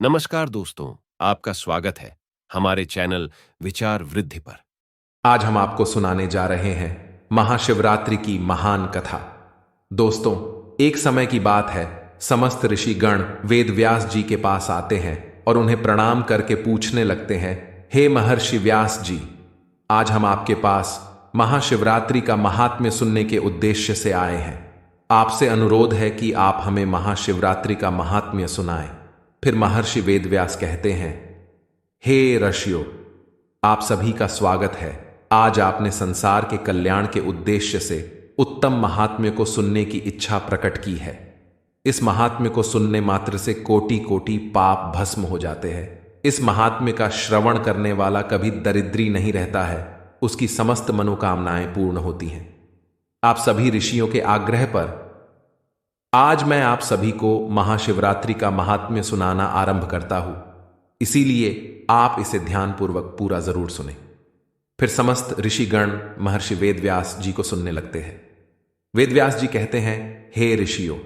नमस्कार दोस्तों, आपका स्वागत है हमारे चैनल विचार वृद्धि पर। आज हम आपको सुनाने जा रहे हैं महाशिवरात्रि की महान कथा। दोस्तों, एक समय की बात है। समस्त ऋषिगण वेद व्यास जी के पास आते हैं और उन्हें प्रणाम करके पूछने लगते हैं, हे महर्षि व्यास जी, आज हम आपके पास महाशिवरात्रि का महात्म्य सुनने के उद्देश्य से आए हैं। आपसे अनुरोध है कि आप हमें महाशिवरात्रि का महात्म्य सुनाएं। फिर महर्षि वेदव्यास कहते हैं, हे ऋषियों, आप सभी का स्वागत है। आज आपने संसार के कल्याण के उद्देश्य से उत्तम महात्म्य को सुनने की इच्छा प्रकट की है। इस महात्म्य को सुनने मात्र से कोटि कोटि पाप भस्म हो जाते हैं। इस महात्म्य का श्रवण करने वाला कभी दरिद्री नहीं रहता है, उसकी समस्त मनोकामनाएं पूर्ण होती हैं। आप सभी ऋषियों के आग्रह पर आज मैं आप सभी को महाशिवरात्रि का महात्म्य सुनाना आरंभ करता हूं, इसीलिए आप इसे ध्यानपूर्वक पूरा जरूर सुने। फिर समस्त ऋषिगण महर्षि वेदव्यास जी को सुनने लगते हैं। वेदव्यास जी कहते हैं, हे ऋषियों,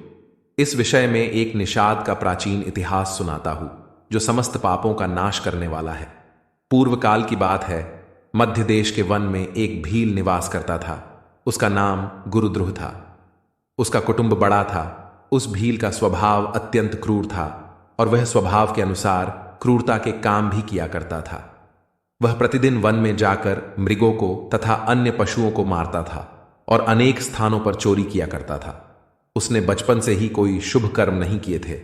इस विषय में एक निषाद का प्राचीन इतिहास सुनाता हूं जो समस्त पापों का नाश करने वाला है। पूर्व काल की बात है। मध्य देश के वन में एक भील निवास करता था। उसका नाम गुरुद्रुह था। उसका कुटुंब बड़ा था। उस भील का स्वभाव अत्यंत क्रूर था और वह स्वभाव के अनुसार क्रूरता के काम भी किया करता था। वह प्रतिदिन वन में जाकर मृगों को तथा अन्य पशुओं को मारता था और अनेक स्थानों पर चोरी किया करता था। उसने बचपन से ही कोई शुभ कर्म नहीं किए थे।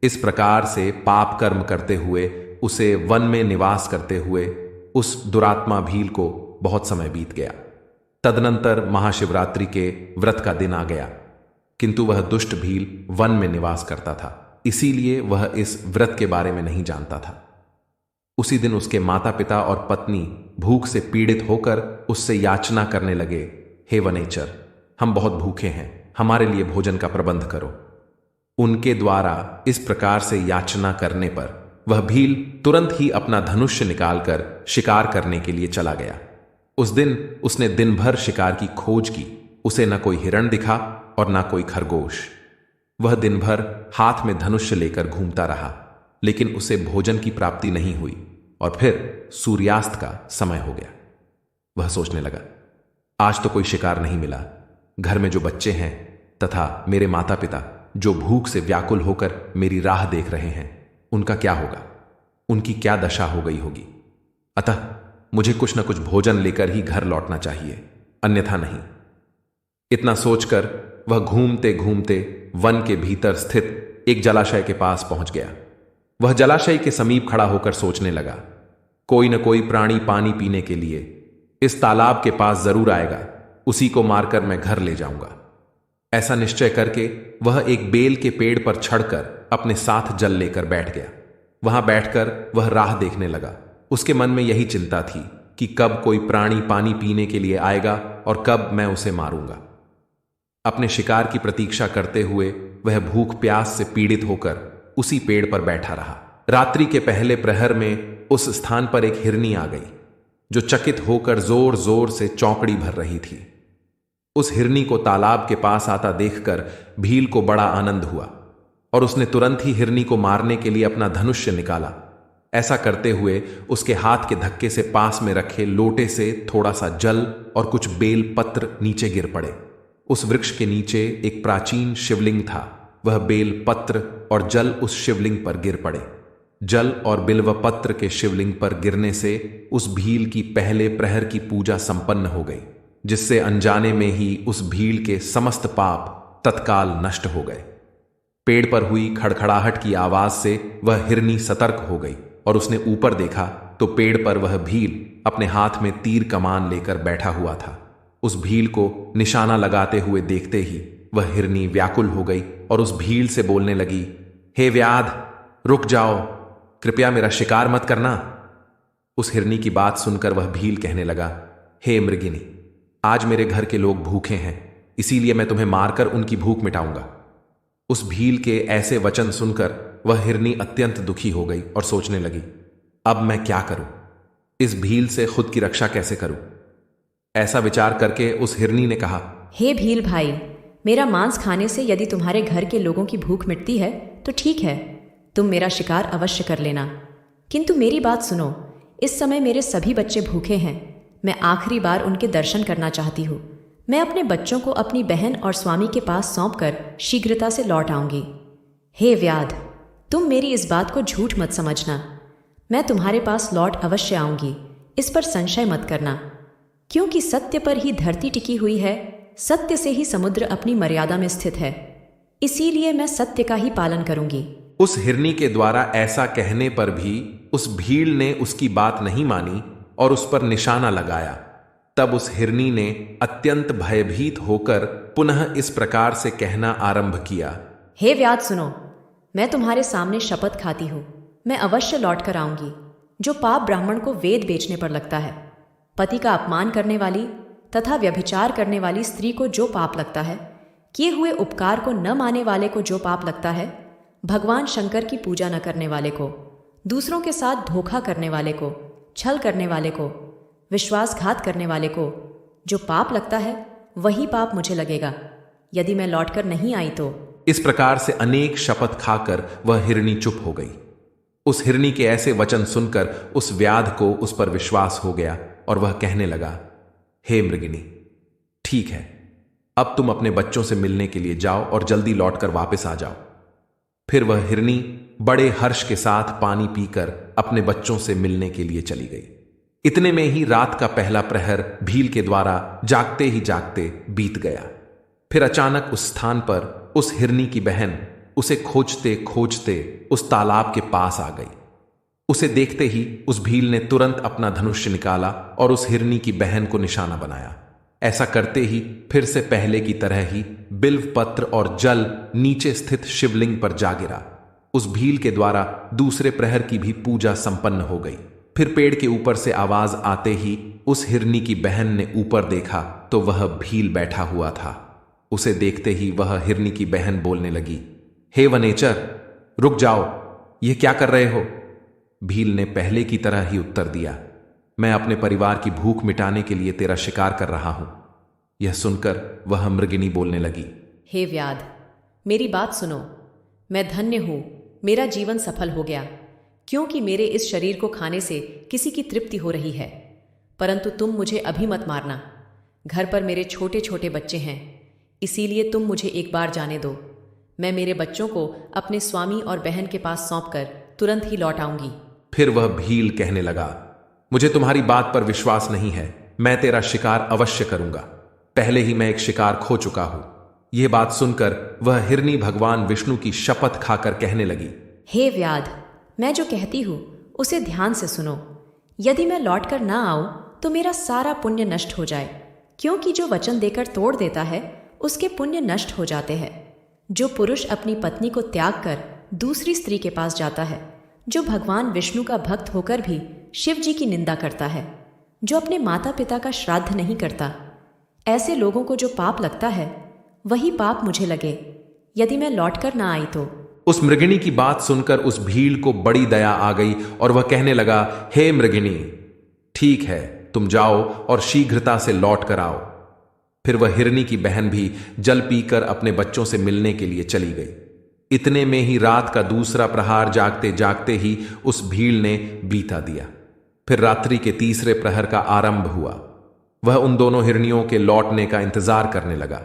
इस प्रकार से पाप कर्म करते हुए उसे वन में निवास करते हुए उस दुरात्मा भील को बहुत समय बीत गया। तदनंतर महाशिवरात्रि के व्रत का दिन आ गया, किंतु वह दुष्ट भील वन में निवास करता था, इसीलिए वह इस व्रत के बारे में नहीं जानता था। उसी दिन उसके माता पिता और पत्नी भूख से पीड़ित होकर उससे याचना करने लगे, हे वनेचर, हम बहुत भूखे हैं, हमारे लिए भोजन का प्रबंध करो। उनके द्वारा इस प्रकार से याचना करने पर वह भील तुरंत ही अपना धनुष्य निकालकर शिकार करने के लिए चला गया। उस दिन उसने दिन भर शिकार की खोज की। उसे न कोई हिरण दिखा और न कोई खरगोश। वह दिन भर हाथ में धनुष्य लेकर घूमता रहा, लेकिन उसे भोजन की प्राप्ति नहीं हुई और फिर सूर्यास्त का समय हो गया। वह सोचने लगा, आज तो कोई शिकार नहीं मिला। घर में जो बच्चे हैं तथा मेरे माता पिता जो भूख से व्याकुल होकर मेरी राह देख रहे हैं, उनका क्या होगा? उनकी क्या दशा हो गई होगी? अतः मुझे कुछ न कुछ भोजन लेकर ही घर लौटना चाहिए, अन्यथा नहीं। इतना सोचकर वह घूमते घूमते वन के भीतर स्थित एक जलाशय के पास पहुंच गया। वह जलाशय के समीप खड़ा होकर सोचने लगा, कोई न कोई प्राणी पानी पीने के लिए इस तालाब के पास जरूर आएगा, उसी को मारकर मैं घर ले जाऊंगा। ऐसा निश्चय करके वह एक बेल के पेड़ पर चढ़कर अपने साथ जल लेकर बैठ गया। वहां बैठकर वह राह देखने लगा। उसके मन में यही चिंता थी कि कब कोई प्राणी पानी पीने के लिए आएगा और कब मैं उसे मारूंगा। अपने शिकार की प्रतीक्षा करते हुए वह भूख प्यास से पीड़ित होकर उसी पेड़ पर बैठा रहा। रात्रि के पहले प्रहर में उस स्थान पर एक हिरनी आ गई, जो चकित होकर जोर जोर से चौकड़ी भर रही थी। उस हिरनी को तालाब के पास आता देखकर भील को बड़ा आनंद हुआ और उसने तुरंत ही हिरनी को मारने के लिए अपना धनुष्य निकाला। ऐसा करते हुए उसके हाथ के धक्के से पास में रखे लोटे से थोड़ा सा जल और कुछ बेल पत्र नीचे गिर पड़े। उस वृक्ष के नीचे एक प्राचीन शिवलिंग था। वह बेल पत्र और जल उस शिवलिंग पर गिर पड़े। जल और बिल्व पत्र के शिवलिंग पर गिरने से उस भील की पहले प्रहर की पूजा संपन्न हो गई, जिससे अनजाने में ही उस भील के समस्त पाप तत्काल नष्ट हो गए। पेड़ पर हुई खड़खड़ाहट की आवाज से वह हिरनी सतर्क हो गई और उसने ऊपर देखा तो पेड़ पर वह भील अपने हाथ में तीर कमान लेकर बैठा हुआ था। उस भील को निशाना लगाते हुए देखते ही वह हिरनी व्याकुल हो गई और उस भील से बोलने लगी, हे व्याध, रुक जाओ, कृपया मेरा शिकार मत करना। उस हिरनी की बात सुनकर वह भील कहने लगा, हे मृगिनी, आज मेरे घर के लोग भूखे हैं, इसीलिए मैं तुम्हें मारकर उनकी भूख मिटाऊंगा। उस भील के ऐसे वचन सुनकर वह हिरनी अत्यंत दुखी हो गई और सोचने लगी, अब मैं क्या करूं? इस भील से खुद की रक्षा कैसे करूं? ऐसा विचार करके उस हिरनी ने कहा, हे भील भाई, मेरा मांस खाने से यदि तुम्हारे घर के लोगों की भूख मिटती है तो ठीक है, तुम मेरा शिकार अवश्य कर लेना। किंतु मेरी बात सुनो, इस समय मेरे सभी बच्चे भूखे हैं। मैं आखिरी बार उनके दर्शन करना चाहती हूँ। मैं अपने बच्चों को अपनी बहन और स्वामी के पास सौंपकर शीघ्रता से लौट आऊंगी। हे व्याध, तुम मेरी इस बात को झूठ मत समझना। मैं तुम्हारे पास लौट अवश्य आऊंगी, इस पर संशय मत करना। क्योंकि सत्य पर ही धरती टिकी हुई है, सत्य से ही समुद्र अपनी मर्यादा में स्थित है। इसीलिए मैं सत्य का ही पालन करूंगी। उस हिरनी के द्वारा ऐसा कहने पर भी उस भीड़ ने उसकी बात नहीं मानी और उस पर निशाना लगाया। तब उस हिरनी ने अत्यंत भयभीत होकर पुनः इस प्रकार से कहना आरंभ किया। हे व्याध सुनो, मैं तुम्हारे सामने शपथ खाती हूँ, मैं अवश्य लौट कर आऊंगी। जो पाप ब्राह्मण को वेद बेचने पर लगता है, पति का अपमान करने वाली तथा व्यभिचार करने वाली स्त्री को जो पाप लगता है, किए हुए उपकार को न मानने वाले को जो पाप लगता है, भगवान शंकर की पूजा न करने वाले को, दूसरों के साथ धोखा करने वाले को, छल करने वाले को, विश्वासघात करने वाले को जो पाप लगता है, वही पाप मुझे लगेगा यदि मैं लौटकर नहीं आई तो। इस प्रकार से अनेक शपथ खाकर वह हिरनी चुप हो गई। उस हिरनी के ऐसे वचन सुनकर उस व्याध को उस पर विश्वास हो गया और वह कहने लगा, हे मृगिनी, ठीक है, अब तुम अपने बच्चों से मिलने के लिए जाओ और जल्दी लौटकर वापस आ जाओ। फिर वह हिरनी बड़े हर्ष के साथ पानी पीकर अपने बच्चों से मिलने के लिए चली गई। इतने में ही रात का पहला प्रहर भील के द्वारा जागते ही जागते बीत गया। फिर अचानक उस स्थान पर उस हिरनी की बहन उसे खोजते खोजते उस तालाब के पास आ गई। उसे देखते ही उस भील ने तुरंत अपना धनुष्य निकाला और उस हिरनी की बहन को निशाना बनाया। ऐसा करते ही फिर से पहले की तरह ही बिल्व पत्र और जल नीचे स्थित शिवलिंग पर जा गिरा। उस भील के द्वारा दूसरे प्रहर की भी पूजा संपन्न हो गई। फिर पेड़ के ऊपर से आवाज आते ही उस हिरनी की बहन ने ऊपर देखा तो वह भील बैठा हुआ था। उसे देखते ही वह हिरनी की बहन बोलने लगी, हे वनेचर, रुक जाओ, यह क्या कर रहे हो? भील ने पहले की तरह ही उत्तर दिया, मैं अपने परिवार की भूख मिटाने के लिए तेरा शिकार कर रहा हूं। यह सुनकर वह मृगिनी बोलने लगी, हे व्याध, मेरी बात सुनो। मैं धन्य हूं, मेरा जीवन सफल हो गया, क्योंकि मेरे इस शरीर को खाने से किसी की तृप्ति हो रही है। परंतु तुम मुझे अभी मत मारना। घर पर मेरे छोटे छोटे बच्चे हैं, इसीलिए तुम मुझे एक बार जाने दो। मैं मेरे बच्चों को अपने स्वामी और बहन के पास सौंपकर तुरंत ही लौट आऊंगी। फिर वह भील कहने लगा, मुझे तुम्हारी बात पर विश्वास नहीं है, मैं तेरा शिकार अवश्य करूंगा। पहले ही मैं एक शिकार खो चुका हूं। यह बात सुनकर वह हिरनी भगवान विष्णु की शपथ खाकर कहने लगी, हे व्याध, मैं जो कहती हूं उसे ध्यान से सुनो। यदि मैं लौटकर ना आऊं तो मेरा सारा पुण्य नष्ट हो जाए, क्योंकि जो वचन देकर तोड़ देता है उसके पुण्य नष्ट हो जाते हैं। जो पुरुष अपनी पत्नी को त्याग कर दूसरी स्त्री के पास जाता है, जो भगवान विष्णु का भक्त होकर भी शिव जी की निंदा करता है, जो अपने माता पिता का श्राद्ध नहीं करता, ऐसे लोगों को जो पाप लगता है वही पाप मुझे लगे यदि मैं लौटकर ना आई तो। उस मृगिणी की बात सुनकर उस भील को बड़ी दया आ गई और वह कहने लगा, हे मृगिणी, ठीक है, तुम जाओ और शीघ्रता से लौट कर आओ। फिर वह हिरनी की बहन भी जल पीकर अपने बच्चों से मिलने के लिए चली गई। इतने में ही रात का दूसरा प्रहार जागते जागते ही उस भील ने बीता दिया। फिर रात्रि के तीसरे प्रहर का आरंभ हुआ। वह उन दोनों हिरनियों के लौटने का इंतजार करने लगा,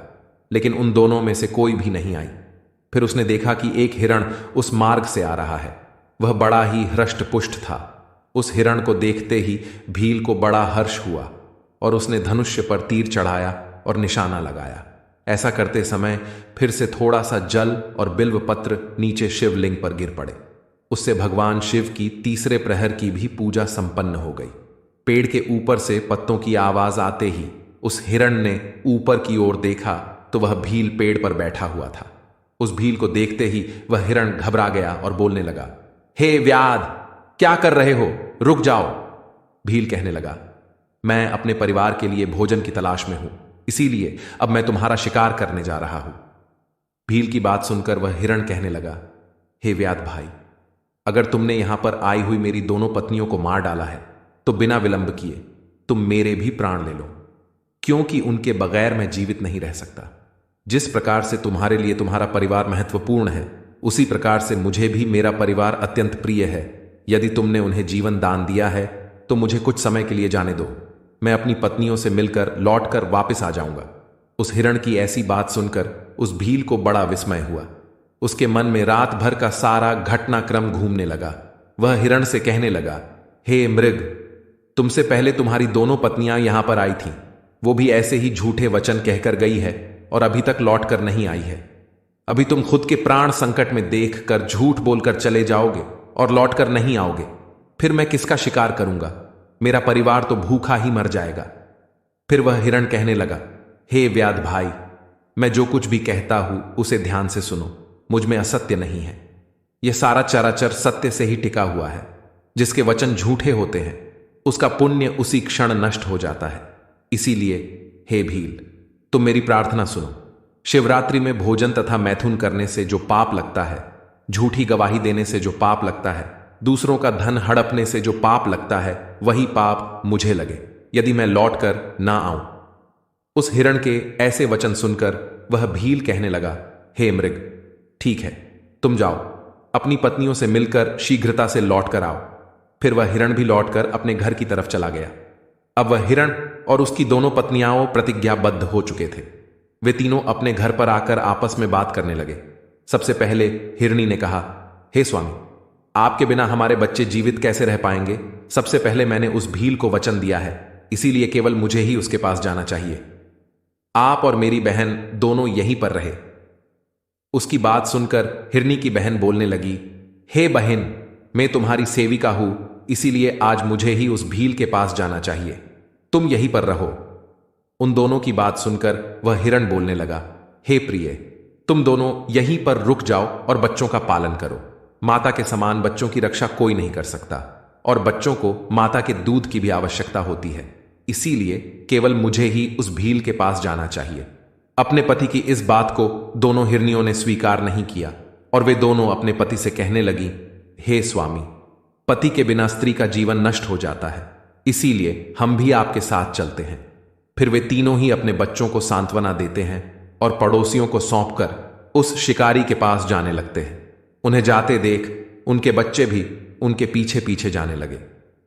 लेकिन उन दोनों में से कोई भी नहीं आई। फिर उसने देखा कि एक हिरण उस मार्ग से आ रहा है। वह बड़ा ही हृष्टपुष्ट था। उस हिरण को देखते ही भील को बड़ा हर्ष हुआ और उसने धनुष्य पर तीर चढ़ाया और निशाना लगाया। ऐसा करते समय फिर से थोड़ा सा जल और बिल्व पत्र नीचे शिवलिंग पर गिर पड़े। उससे भगवान शिव की तीसरे प्रहर की भी पूजा संपन्न हो गई। पेड़ के ऊपर से पत्तों की आवाज आते ही उस हिरण ने ऊपर की ओर देखा तो वह भील पेड़ पर बैठा हुआ था। उस भील को देखते ही वह हिरण घबरा गया और बोलने लगा, हे व्याध, क्या कर रहे हो? रुक जाओ। भील कहने लगा, मैं अपने परिवार के लिए भोजन की तलाश में हूं, इसीलिए अब मैं तुम्हारा शिकार करने जा रहा हूं। भील की बात सुनकर वह हिरण कहने लगा, हे व्याध भाई, अगर तुमने यहां पर आई हुई मेरी दोनों पत्नियों को मार डाला है तो बिना विलंब किए तुम मेरे भी प्राण ले लो, क्योंकि उनके बगैर मैं जीवित नहीं रह सकता। जिस प्रकार से तुम्हारे लिए तुम्हारा परिवार महत्वपूर्ण है, उसी प्रकार से मुझे भी मेरा परिवार अत्यंत प्रिय है। यदि तुमने उन्हें जीवन दान दिया है तो मुझे कुछ समय के लिए जाने दो। मैं अपनी पत्नियों से मिलकर लौटकर वापस आ जाऊंगा। उस हिरण की ऐसी बात सुनकर उस भील को बड़ा विस्मय हुआ। उसके मन में रात भर का सारा घटनाक्रम घूमने लगा। वह हिरण से कहने लगा, हे मृग, तुमसे पहले तुम्हारी दोनों पत्नियां यहां पर आई थीं। वो भी ऐसे ही झूठे वचन कहकर गई है और अभी तक लौट कर नहीं आई है। अभी तुम खुद के प्राण संकट में देखकर झूठ बोलकर चले जाओगे और लौटकर नहीं आओगे। फिर मैं किसका शिकार करूंगा? मेरा परिवार तो भूखा ही मर जाएगा। फिर वह हिरण कहने लगा, हे व्याध भाई, मैं जो कुछ भी कहता हूं उसे ध्यान से सुनो। मुझ में असत्य नहीं है। यह सारा चराचर सत्य से ही टिका हुआ है। जिसके वचन झूठे होते हैं उसका पुण्य उसी क्षण नष्ट हो जाता है। इसीलिए हे भील, तुम मेरी प्रार्थना सुनो। शिवरात्रि में भोजन तथा मैथुन करने से जो पाप लगता है, झूठी गवाही देने से जो पाप लगता है, दूसरों का धन हड़पने से जो पाप लगता है, वही पाप मुझे लगे यदि मैं लौटकर ना आऊं। उस हिरण के ऐसे वचन सुनकर वह भील कहने लगा, हे मृग, ठीक है, तुम जाओ, अपनी पत्नियों से मिलकर शीघ्रता से लौट कर आओ। फिर वह हिरण भी लौटकर अपने घर की तरफ चला गया। अब वह हिरण और उसकी दोनों पत्नियां प्रतिज्ञाबद्ध हो चुके थे। वे तीनों अपने घर पर आकर आपस में बात करने लगे। सबसे पहले हिरणी ने कहा, हे स्वामी, आपके बिना हमारे बच्चे जीवित कैसे रह पाएंगे? सबसे पहले मैंने उस भील को वचन दिया है, इसीलिए केवल मुझे ही उसके पास जाना चाहिए। आप और मेरी बहन दोनों यहीं पर रहे। उसकी बात सुनकर हिरणी की बहन बोलने लगी, हे बहन, मैं तुम्हारी सेविका हूं, इसीलिए आज मुझे ही उस भील के पास जाना चाहिए। तुम यहीं पर रहो। उन दोनों की बात सुनकर वह हिरण बोलने लगा, हे प्रिय, तुम दोनों यहीं पर रुक जाओ और बच्चों का पालन करो। माता के समान बच्चों की रक्षा कोई नहीं कर सकता और बच्चों को माता के दूध की भी आवश्यकता होती है। इसीलिए केवल मुझे ही उस भील के पास जाना चाहिए। अपने पति की इस बात को दोनों हिरनियों ने स्वीकार नहीं किया और वे दोनों अपने पति से कहने लगी, हे स्वामी, पति के बिना स्त्री का जीवन नष्ट हो जाता है, इसीलिए हम भी आपके साथ चलते हैं। फिर वे तीनों ही अपने बच्चों को सांत्वना देते हैं और पड़ोसियों को सौंपकर उस शिकारी के पास जाने लगते हैं। उन्हें जाते देख उनके बच्चे भी उनके पीछे पीछे जाने लगे।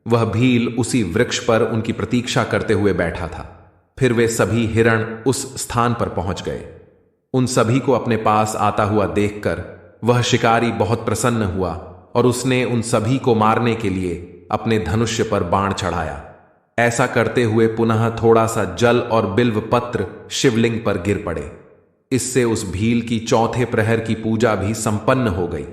वह भील उसी वृक्ष पर उनकी प्रतीक्षा करते हुए बैठा था। फिर वे सभी हिरण उस स्थान पर पहुंच गए। उन सभी को अपने पास आता हुआ देखकर वह शिकारी बहुत प्रसन्न हुआ और उसने उन सभी को मारने के लिए अपने धनुष्य पर बाण चढ़ाया। ऐसा करते हुए पुनः थोड़ा सा जल और बिल्व पत्र शिवलिंग पर गिर पड़े। इससे उस भील की चौथे प्रहर की पूजा भी संपन्न हो गई।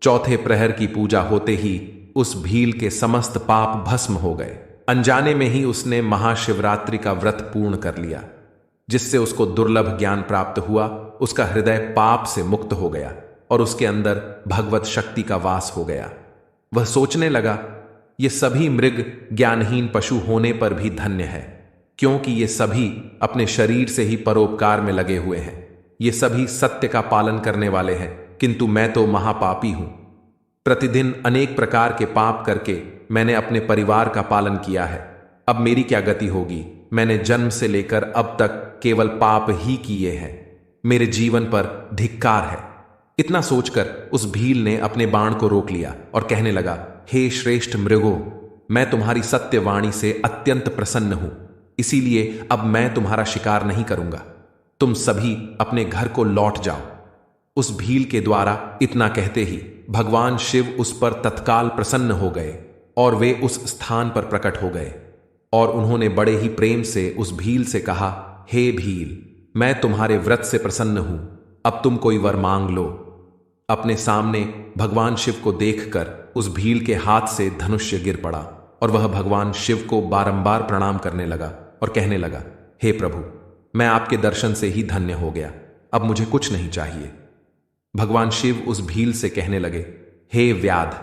चौथे प्रहर की पूजा होते ही उस भील के समस्त पाप भस्म हो गए। अनजाने में ही उसने महाशिवरात्रि का व्रत पूर्ण कर लिया, जिससे उसको दुर्लभ ज्ञान प्राप्त हुआ। उसका हृदय पाप से मुक्त हो गया और उसके अंदर भगवत शक्ति का वास हो गया। वह सोचने लगा, ये सभी मृग ज्ञानहीन पशु होने पर भी धन्य है, क्योंकि ये सभी अपने शरीर से ही परोपकार में लगे हुए हैं। ये सभी सत्य का पालन करने वाले हैं, किंतु मैं तो महापापी हूं। प्रतिदिन अनेक प्रकार के पाप करके मैंने अपने परिवार का पालन किया है। अब मेरी क्या गति होगी? मैंने जन्म से लेकर अब तक केवल पाप ही किए हैं। मेरे जीवन पर धिक्कार है। इतना सोचकर उस भील ने अपने बाण को रोक लिया और कहने लगा, हे श्रेष्ठ मृगो, मैं तुम्हारी सत्यवाणी से अत्यंत प्रसन्न हूं, इसीलिए अब मैं तुम्हारा शिकार नहीं करूंगा। तुम सभी अपने घर को लौट जाओ। उस भील के द्वारा इतना कहते ही भगवान शिव उस पर तत्काल प्रसन्न हो गए और वे उस स्थान पर प्रकट हो गए और उन्होंने बड़े ही प्रेम से उस भील से कहा, हे भील, मैं तुम्हारे व्रत से प्रसन्न हूं, अब तुम कोई वर मांग लो। अपने सामने भगवान शिव को देखकर उस भील के हाथ से धनुष्य गिर पड़ा और वह भगवान शिव को बारंबार प्रणाम करने लगा और कहने लगा, हे प्रभु, मैं आपके दर्शन से ही धन्य हो गया, अब मुझे कुछ नहीं चाहिए। भगवान शिव उस भील से कहने लगे, हे व्याध,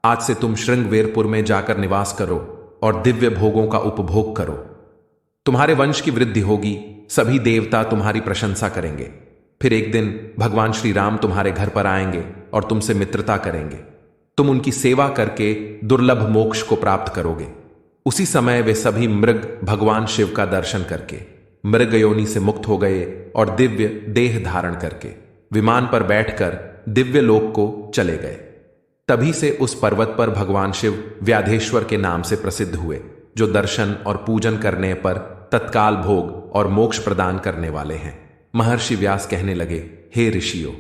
आज से तुम श्रृंगवेरपुर में जाकर निवास करो और दिव्य भोगों का उपभोग करो। तुम्हारे वंश की वृद्धि होगी, सभी देवता तुम्हारी प्रशंसा करेंगे। फिर एक दिन भगवान श्री राम तुम्हारे घर पर आएंगे और तुमसे मित्रता करेंगे। तुम उनकी सेवा करके दुर्लभ मोक्ष को प्राप्त करोगे। उसी समय वे सभी मृग भगवान शिव का दर्शन करके मृग योनि से मुक्त हो गए और दिव्य देह धारण करके विमान पर बैठकर दिव्य लोक को चले गए। तभी से उस पर्वत पर भगवान शिव व्याधेश्वर के नाम से प्रसिद्ध हुए, जो दर्शन और पूजन करने पर तत्काल भोग और मोक्ष प्रदान करने वाले हैं। महर्षि व्यास कहने लगे, हे ऋषियों,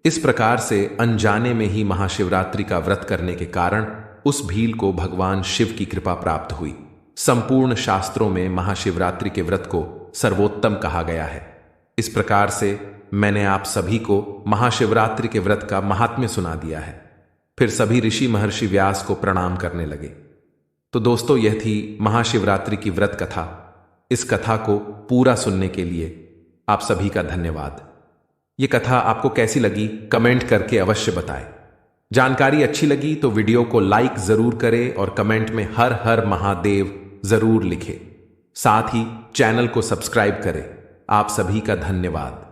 इस प्रकार से अनजाने में ही महाशिवरात्रि का व्रत करने के कारण उस भील को भगवान शिव की कृपा प्राप्त हुई। संपूर्ण शास्त्रों में महाशिवरात्रि के व्रत को सर्वोत्तम कहा गया है। इस प्रकार से मैंने आप सभी को महाशिवरात्रि के व्रत का महात्म्य सुना दिया है। फिर सभी ऋषि महर्षि व्यास को प्रणाम करने लगे। तो दोस्तों, यह थी महाशिवरात्रि की व्रत कथा। इस कथा को पूरा सुनने के लिए आप सभी का धन्यवाद। ये कथा आपको कैसी लगी कमेंट करके अवश्य बताएं। जानकारी अच्छी लगी तो वीडियो को लाइक जरूर करें और कमेंट में हर हर महादेव जरूर लिखें। साथ ही चैनल को सब्सक्राइब करें। आप सभी का धन्यवाद।